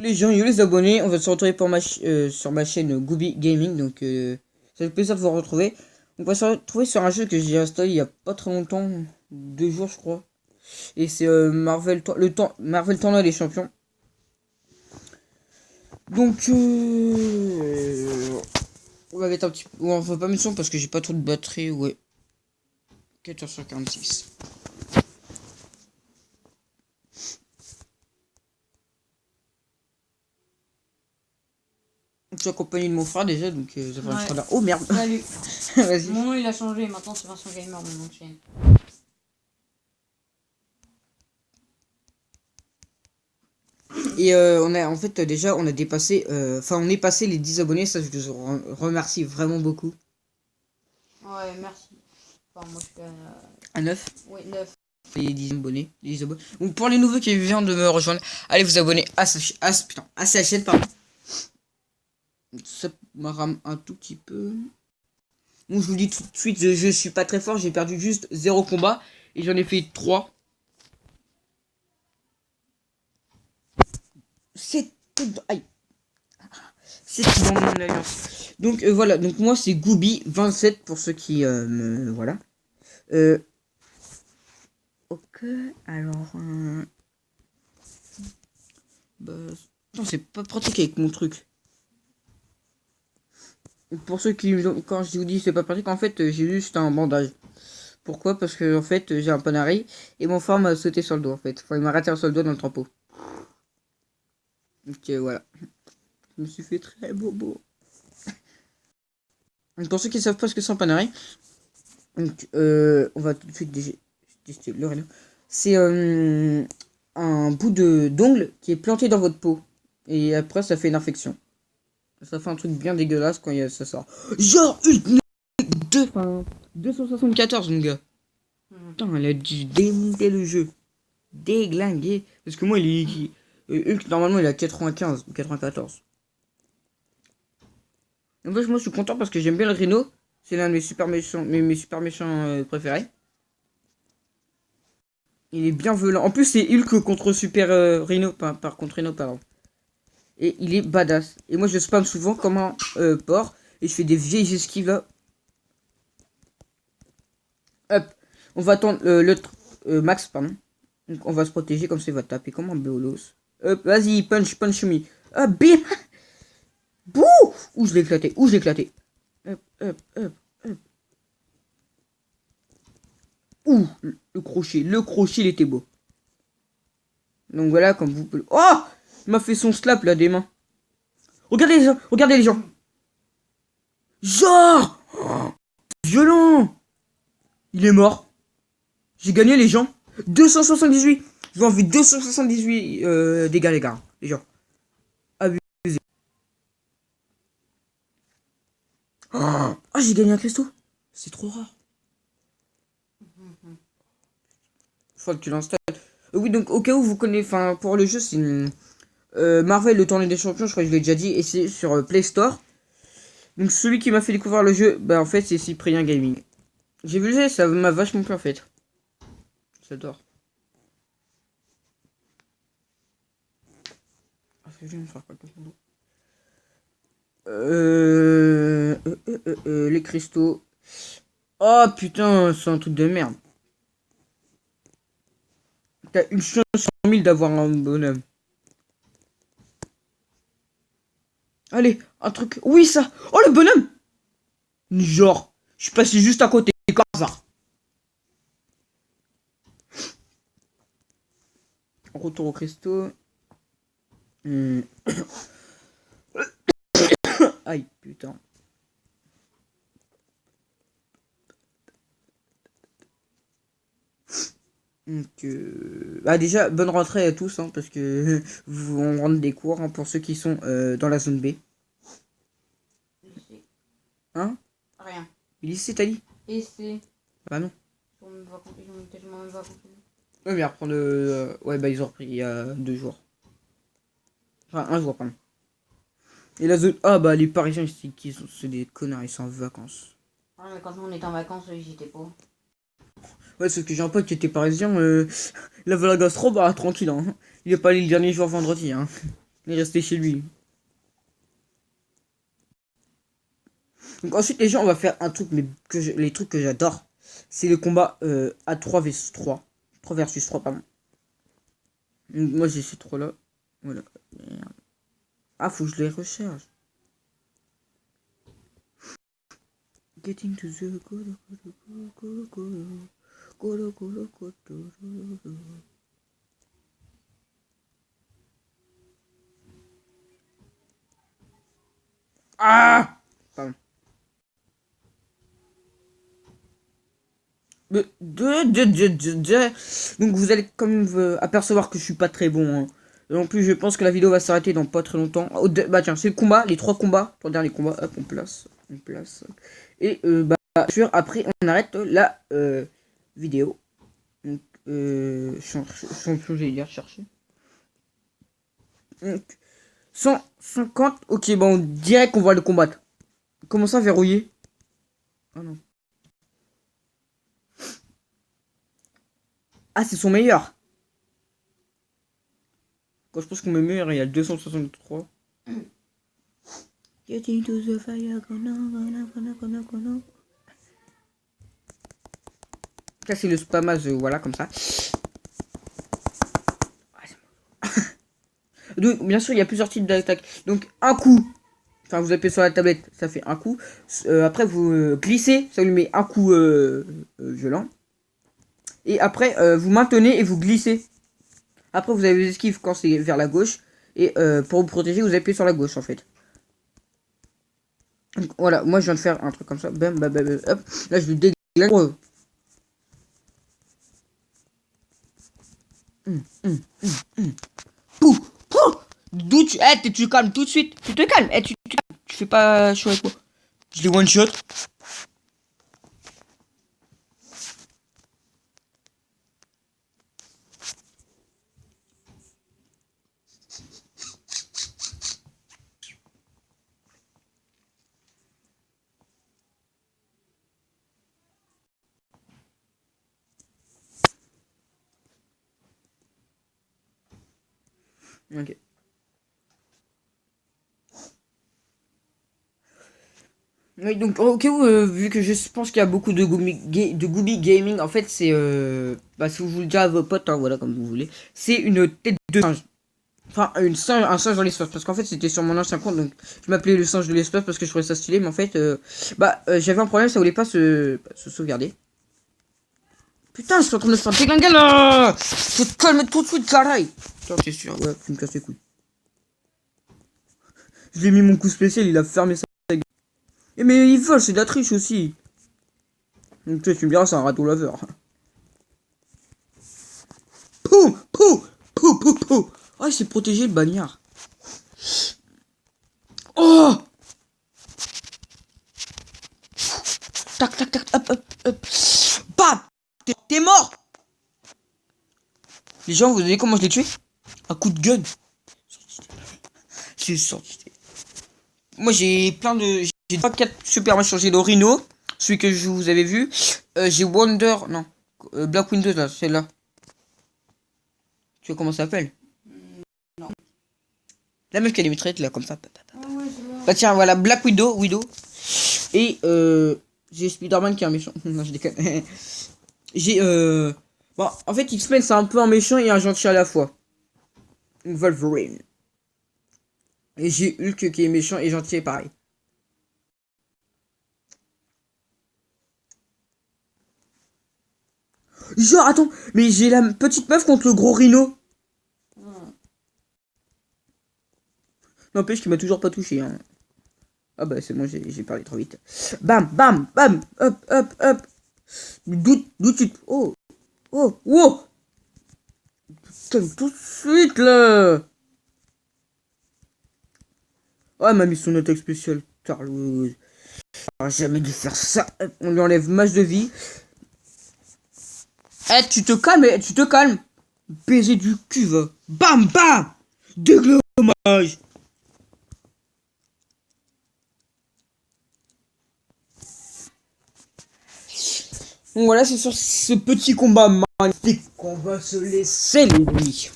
Les gens, yo les abonnés, on va se retrouver pour sur ma chaîne Gooby Gaming, donc ça fait plaisir de vous retrouver. On va se retrouver sur un jeu que j'ai installé il y a pas très longtemps, 2 jours je crois, et c'est Marvel Tournoi des Champions. Donc on va mettre un petit, on va pas mettre son parce que j'ai pas trop de batterie, ouais, 14h46. Je suis accompagné de mon frère déjà, donc ça va Ouais. là. Oh merde. Salut. Vas-y. Mon nom il a changé, maintenant c'est Vincent Gamer mon nom de chaîne. Et on a en fait déjà on a dépassé, enfin on est passé les 10 abonnés, ça je vous remercie vraiment beaucoup. Ouais, merci. Enfin, moi je suis À 9, Oui, 9. les 10 abonnés, les 10 abonnés. Donc pour les nouveaux qui viennent de me rejoindre, allez vous abonner à sa chaîne, pardon. Ça me rame un tout petit peu. Bon, je vous dis tout de suite, je suis pas très fort, j'ai perdu juste 0 combat et j'en ai fait 3. C'est aïe. C'est dans mon alliance. Donc voilà, donc moi c'est Gooby27 pour ceux qui me voilà. Ok, alors bah, non, c'est pas pratique avec mon truc. Pour ceux qui quand je vous dis c'est pas pratique, en fait j'ai juste un bandage. Pourquoi? Parce que en fait j'ai un panari et mon frère m'a sauté sur le dos en fait. Enfin il m'a raté sur le dos dans le trempeau. Donc voilà. Je me suis fait très bobo. Donc, pour ceux qui savent pas ce que c'est un panari, donc on va tout de suite tester le Rhino. C'est un bout de d'ongle qui est planté dans votre peau. Et après ça fait une infection. Ça fait un truc bien dégueulasse quand ça sort. Genre une 274 mon gars. Putain, elle a dû démonter le jeu. Déglinguer. Parce que moi, Hulk, normalement, il a 95 ou 94. En fait, moi, je suis content parce que j'aime bien le Rhino. C'est l'un de mes super méchants, mes super méchants préférés. Il est bien violent. En plus, c'est Hulk contre Super Rhino. Par contre Rhino, pardon. Et il est badass. Et moi, je spam souvent comme un porc. Et je fais des vieilles esquives là. Hop. On va attendre l'autre Max, pardon. Donc, on va se protéger comme ça, il va taper comme un bolos. Hop, vas-y, punch me. Hop, bim. Bouh. Ouh, je l'ai éclaté, Hop, hop, hop, hop. Ouh, le crochet, il était beau. Donc voilà, comme vous pouvez... Oh, il m'a fait son slap là des mains. Regardez les gens, Genre, violent. Il est mort. J'ai gagné les gens. 278. Je vais enlever 278 dégâts les gars. Les gens. Abusé. Oh, j'ai gagné un cristaux. C'est trop rare. Faut que tu l'installes. Oui, donc au cas où vous connaissez, enfin pour le jeu, c'est Marvel le tournoi des champions, je crois que je l'ai déjà dit, et c'est sur Play Store. Donc celui qui m'a fait découvrir le jeu, bah en fait c'est Cyprien Gaming. J'ai vu le jeu, ça m'a vachement plu en fait. J'adore. Les cristaux. Oh putain, c'est un truc de merde. T'as une chance sur 1000 d'avoir un bonhomme. Allez, un truc. Oui, ça. Oh, le bonhomme. Genre, je suis passé juste à côté. Comme ça. Retour au cristaux. Aïe, putain. Donc, bah déjà, bonne rentrée à tous, hein, parce que on rentre des cours hein, pour ceux qui sont dans la zone B. Hein? Rien. Lycée, t'as dit? Et c'est. Bah non. Ils ont tellement même pas compris. Ouais, mais reprendre ouais, bah ils ont repris il y a 2 jours. Enfin, un jour, pardon. Et la zone A, bah les Parisiens, c'est des connards, ils sont en vacances. Ah, mais quand on était en vacances, j'étais pas. Ouais, sauf que j'ai un pote qui était parisien, il avait la gastro, bah tranquille, hein. Il est pas allé le dernier jour vendredi, hein. Il est resté chez lui. Donc ensuite les gens, on va faire un truc, mais les trucs que j'adore, c'est le combat à 3 vs 3. 3 versus 3, pardon. Donc, moi j'ai ces 3 là. Voilà. Ah, faut que je les recharge. Getting to the ah, pardon. Donc vous allez quand même apercevoir que je suis pas très bon. Hein. Et en plus je pense que la vidéo va s'arrêter dans pas très longtemps. Bah tiens, c'est le combat, les 3 combats, 3 derniers combats. Hop, on place. Et bah après on arrête la vidéo. Donc champion, j'allais dire chercher. Donc 150. Ok, bon on dirait qu'on va le combattre. Comment ça verrouiller? Ah non. Ah, c'est son meilleur. Quand je pense qu'on met meilleur, il y a 263. Getting to the fire, gonna. Ça, c'est le spammage, voilà, comme ça. Donc, bien sûr, il y a plusieurs types d'attaques. Donc, un coup. Enfin, vous appuyez sur la tablette, ça fait un coup. Après, vous glissez, ça lui met un coup violent. Et après, vous maintenez et vous glissez. Après, vous avez les esquives quand c'est vers la gauche. Et pour vous protéger, vous appuyez sur la gauche, en fait. Donc, voilà, moi, je viens de faire un truc comme ça. Bam, bam, bam, hop. Là, je lui dégage. Pouh, pouh. D'où tu... Eh, tu calmes tout de suite. Tu te calmes. Eh, tu fais pas chaud avec moi. Je l'ai one shot. Ok. Oui, donc au cas où, vu que je pense qu'il y a beaucoup de Gooby Gaming, en fait, c'est, bah, si vous voulez dire à vos potes, hein, voilà, comme vous voulez, c'est une tête de singe. Enfin, un singe dans l'espace, parce qu'en fait, c'était sur mon ancien compte, donc je m'appelais le singe de l'espace parce que je trouvais ça stylé, mais en fait, j'avais un problème, ça voulait pas se sauvegarder. Putain, je suis en train de faire déglinguer là! Faut te calmer tout de suite, carré! Putain, c'est sûr, ouais, tu me casses les couilles. Je lui ai mis mon coup spécial, il a fermé sa gueule. Eh, mais il vole, c'est de la triche aussi. Donc tu me diras, c'est un râteau laveur. Pou, pou, pou, pou, pou. Oh, il s'est protégé le bagnard. Oh! Tac, tac, tac, hop, hop, hop. Bam! T'es mort! Les gens, vous savez comment je l'ai tué? Un coup de gun. C'est sorti. Moi, j'ai plein de... J'ai 3-4 super matchs. J'ai le Rhino, celui que je vous avais vu. J'ai Wonder... Non. Black Windows, là, celle-là. Tu vois comment ça s'appelle? Non. La meuf qui a les mitraillettes, là, comme ça. Ah ouais, Bah tiens, voilà, Black Widow. Et j'ai Spider-Man qui est un méchant. Non, je déconne. J'ai bon, en fait, X-Men c'est un peu un méchant et un gentil à la fois. Wolverine. Et j'ai Hulk qui est méchant et gentil pareil. Genre, attends, mais j'ai la petite meuf contre le gros rhino. N'empêche qu'il m'a toujours pas touché. Hein. Ah bah c'est bon, j'ai parlé trop vite. Bam, bam, bam, hop, hop, hop. D'où tu... Oh, oh, wow. Putain, tout de suite là. Oh, elle m'a mis son attaque spéciale. Carlos. J'aurais jamais dû faire ça. On lui enlève masse de vie. Eh, tu te calmes, tu te calmes. Baiser du cul, va. Bam, bam. Déglomage. Donc voilà, c'est sur ce petit combat magnifique qu'on va se laisser, les amis.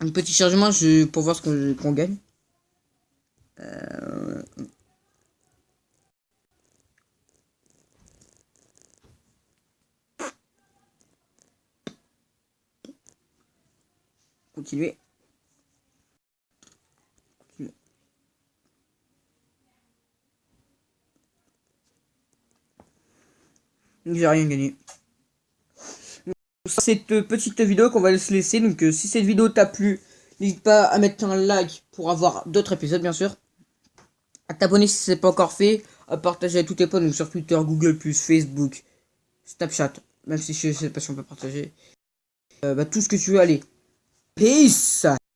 Un petit chargement pour voir ce qu'on gagne. Continuer. J'ai rien gagné. Cette petite vidéo qu'on va se laisser. Donc si cette vidéo t'a plu, n'hésite pas à mettre un like pour avoir d'autres épisodes bien sûr. À t'abonner si c'est pas encore fait. À partager à tous tes potes, donc sur Twitter, Google+, Facebook, Snapchat. Même si je sais pas si on peut partager. Tout ce que tu veux, allez. Peace.